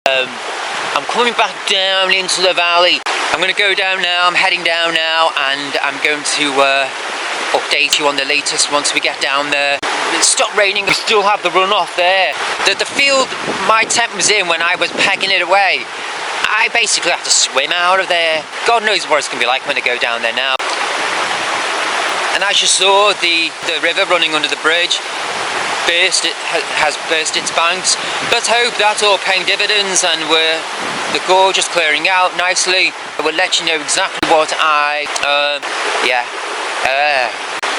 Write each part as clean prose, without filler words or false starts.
I'm coming back down into the valley. I'm going to go down now, I'm heading down now, and I'm going to update you on the latest once we get down there. It stopped raining, we still have the runoff there. The field my tent was in when I was pegging it away, I basically have to swim out of there. God knows what it's going to be like when I go down there now. And as you saw, the river running under the bridge has burst its banks. Let's hope that's all paying dividends and the gorge is clearing out nicely. We'll let you know exactly what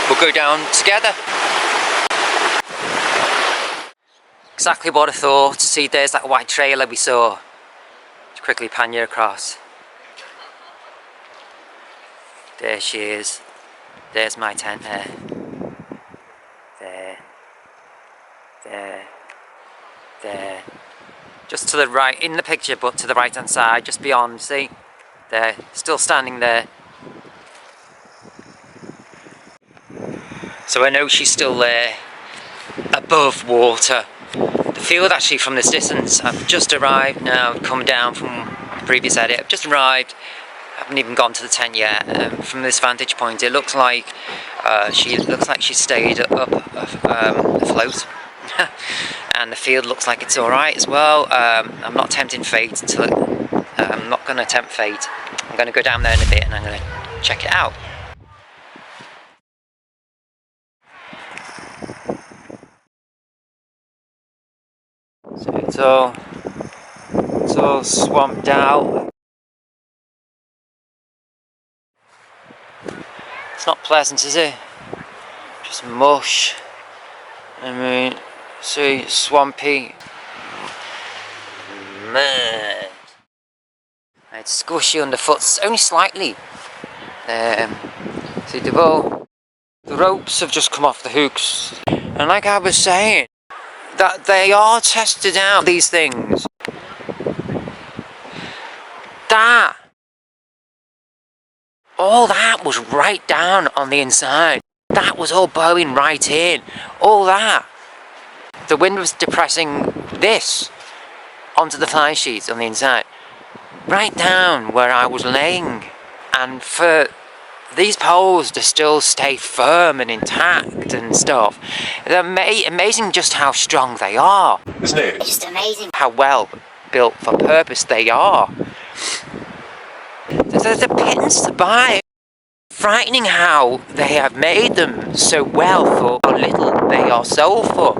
we'll go down together. Exactly what I thought. See, there's that white trailer we saw. Just quickly pan you across. There she is. There's my tent there. There. Just to the right, in the picture, but to the right hand side, just beyond, see? There, still standing there. So I know she's still there, above water. The field actually from this distance, I've just arrived now, come down from the previous edit, I've just arrived. I haven't even gone to the tent yet. From this vantage point, it looks like she stayed up afloat, and the field looks like it's all right as well. I'm not tempting fate I'm not going to tempt fate. I'm going to go down there in a bit and I'm going to check it out. So it's all swamped out. It's not pleasant, is it? Just mush. I mean, see, swampy. Man. It's squishy underfoot, only slightly. See, the ropes have just come off the hooks. And like I was saying, that they are tested out, these things. All that was right down on the inside. That was all bowing right in. All that. The wind was depressing this onto the fly sheets on the inside. Right down where I was laying. And for these poles to still stay firm and intact and stuff. They're amazing just how strong they are. Isn't it? It's just amazing how well built for purpose they are. The pittance to buy. Frightening how they have made them so well for how little they are sold for.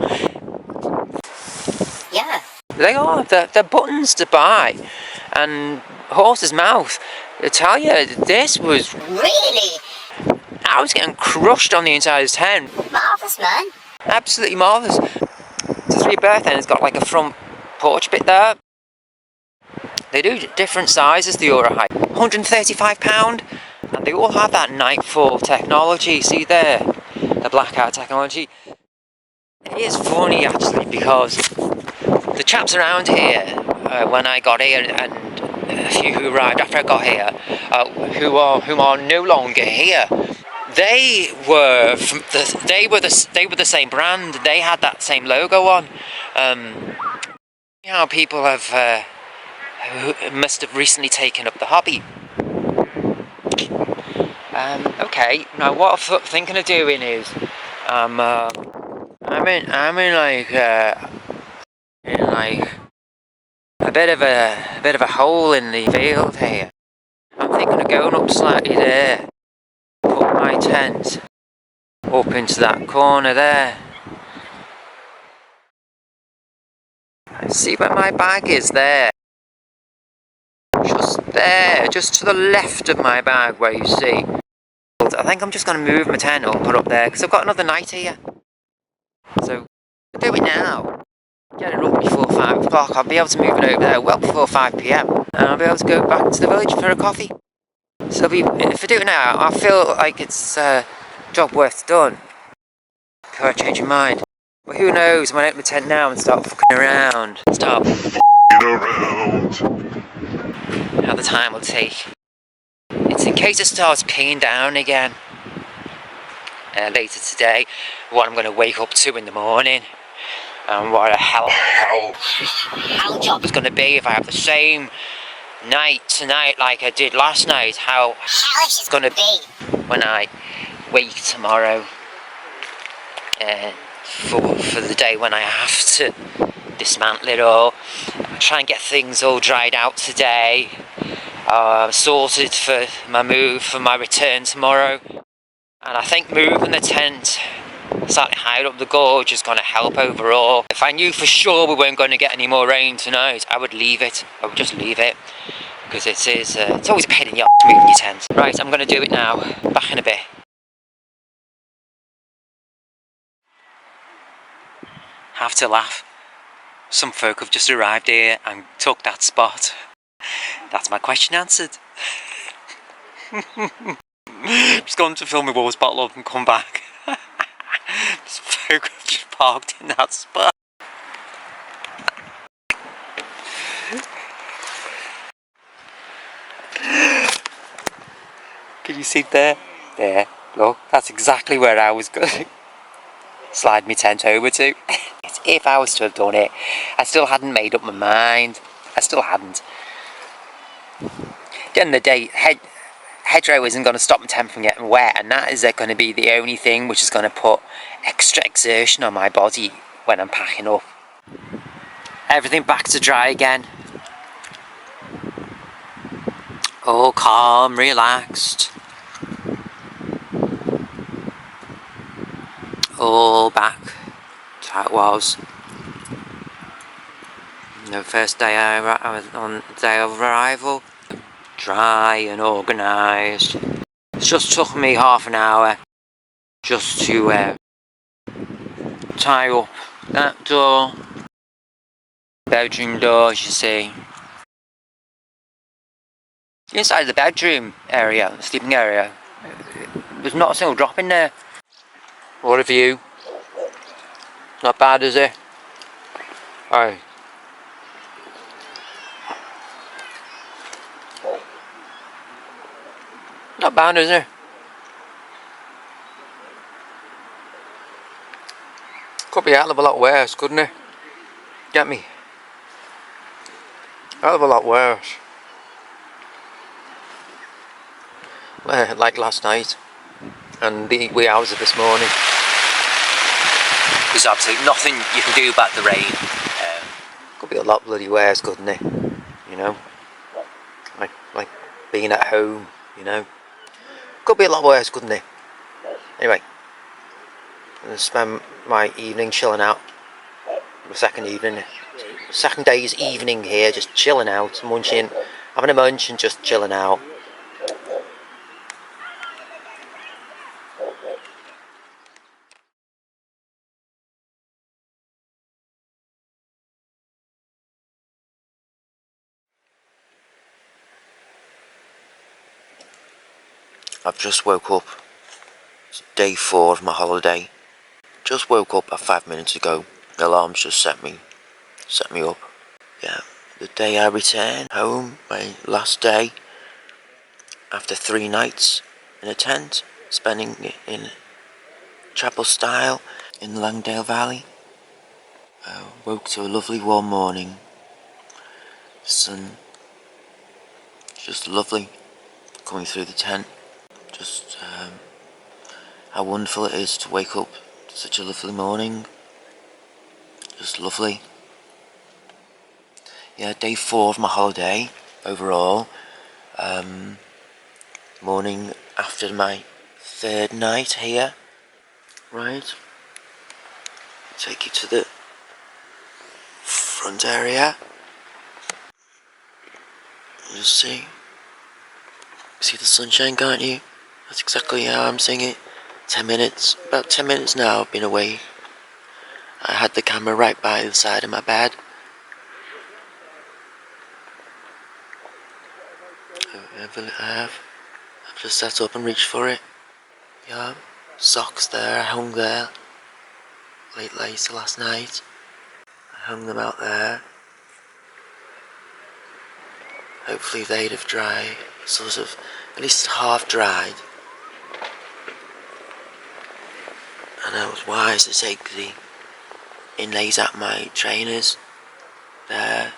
Yeah. They are. They're buttons to buy. And horse's mouth. I tell you, this was really... I was getting crushed on the inside of his tent. Marvellous, man. Absolutely marvellous. The three berth end's got like a front porch bit there. They do different sizes, the Aura height. £135, and they all have that nightfall technology. See there, the blackout technology. It is funny actually because the chaps around here, when I got here, and a few who arrived after I got here, who are no longer here. They were the same brand. They had that same logo on. You know, people have must have recently taken up the hobby. Okay. Now what I'm thinking of doing is, I'm in like a bit of a hole in the field here. I'm thinking of going up slightly there. Put my tent up into that corner there. See where my bag is there? Just there, just to the left of my bag where you see. I think I'm just going to move my tent up and put it up there because I've got another night here. So, I'll do it now. Get it up before 5 o'clock. I'll be able to move it over there well before 5 PM. And I'll be able to go back to the village for a coffee. So if I do it now, I feel like it's a job worth done. Before I change my mind. But who knows, I might open my tent now and start fucking around. Start Around. How the time will take. It's in case it starts peeing down again. Later today, what I'm going to wake up to in the morning. And what a hell job it's going to be if I have the same night tonight like I did last night. How hellish it's going to be when I wake tomorrow for the day when I have to dismantle it all. Try and get things all dried out today. Sorted for my move, for my return tomorrow. And I think moving the tent slightly higher up the gorge is going to help overall. If I knew for sure we weren't going to get any more rain tonight, I would leave it. I would just leave it. Because it's always a pain in the arse moving your tent. Right, I'm going to do it now. Back in a bit. Have to laugh. Some folk have just arrived here and took that spot. That's my question answered. Just gone to fill my water bottle up and come back. Some folk have just parked in that spot. Can you see there? There, look, that's exactly where I was going to slide my tent over to. If I was to have done it, I still hadn't made up my mind. I still hadn't. At the end of the day, hedgerow isn't going to stop my tent from getting wet, and that is going to be the only thing which is going to put extra exertion on my body when I'm packing up. Everything back to dry again. All calm, relaxed. All back to how it was. The first day I was on the day of arrival. Dry and organised. It just took me half an hour just to tie up that door, bedroom door, as you see. Inside the bedroom area, the sleeping area, there's not a single drop in there. What a view. Not bad, is it? Aye. Not bad, is it? Could be a hell of a lot worse, couldn't it? Get me? A hell of a lot worse. Like last night and the wee hours of this morning. There's absolutely nothing you can do about the rain. Could be a lot bloody worse, couldn't it? You know? Like being at home, you know? Could be a lot worse, couldn't it? Anyway, I'm going to spend my evening chilling out. The second day's evening here, just chilling out, munching, having a munch and just chilling out. I've just woke up. It's day 4 of my holiday. Just woke up 5 minutes ago. The alarm's just set me up. Yeah, the day I return home, my last day, after 3 nights in a tent, spending it in chapel style in the Langdale Valley. Woke to a lovely warm morning. The sun, just lovely, coming through the tent. Just how wonderful it is to wake up to such a lovely morning. Just lovely. Yeah, day 4 of my holiday overall. Morning after my 3rd night here. Right. Take you to the front area. You see the sunshine, can't you? That's exactly how I'm seeing it. 10 minutes, about 10 minutes now I've been away. I had the camera right by the side of my bed. I've just sat up and reached for it. Yeah, socks there, I hung there. Late last night. I hung them out there. Hopefully they'd have dried, sort of, at least half dried. And I was wise to take the inlays at my trainers there.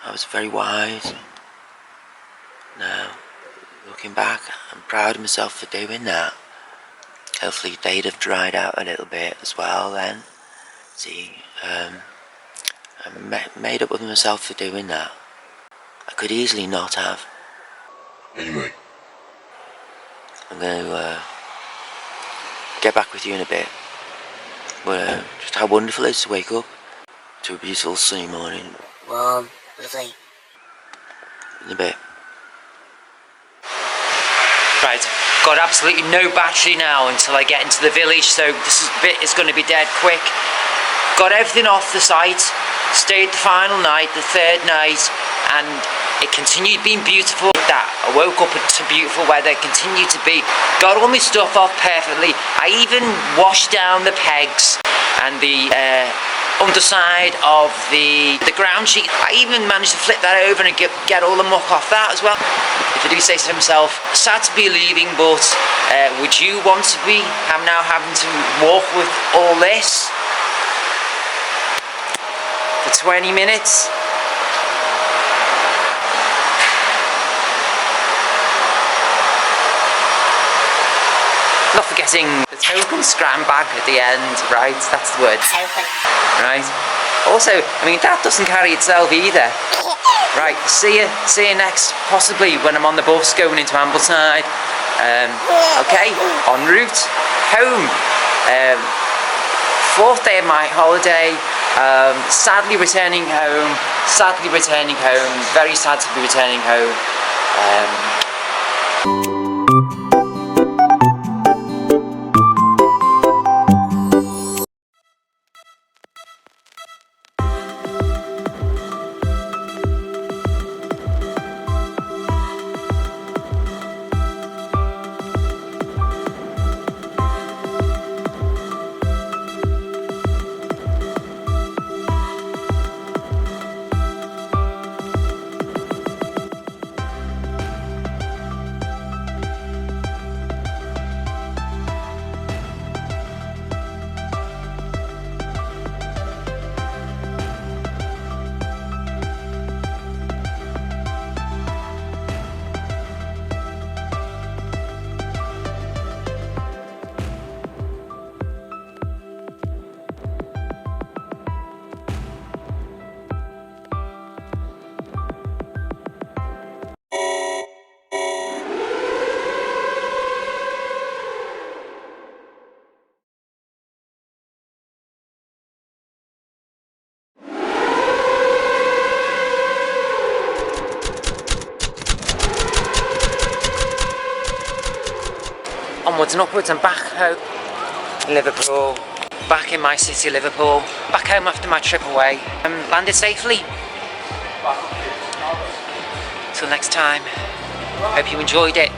I was very wise. Now, looking back, I'm proud of myself for doing that. Hopefully they'd have dried out a little bit as well then. See, I made up with myself for doing that. I could easily not have. Anyway. I'm going to get back with you in a bit. But just how wonderful it is to wake up to a beautiful sunny morning. Warm, lovely. In a bit. Right, got absolutely no battery now until I get into the village, so this bit is going to be dead quick. Got everything off the site, stayed the final night, the third night, and it continued being beautiful. I woke up to beautiful weather, continued to be. Got all my stuff off perfectly. I even washed down the pegs and the underside of the ground sheet. I even managed to flip that over and get all the muck off that as well. If I do say so myself, sad to be leaving, but would you want to be now having to walk with all this for 20 minutes? Not forgetting the token scram bag at the end, right? That's the word. Token. Right. Also, I mean, that doesn't carry itself either. Right, see you next, possibly when I'm on the bus going into Ambleside. Okay, en route home. Fourth day of my holiday. Sadly returning home. Very sad to be returning home. Onwards and upwards and back home, Liverpool, back in my city, Liverpool, back home after my trip away, landed safely. Till next time, hope you enjoyed it.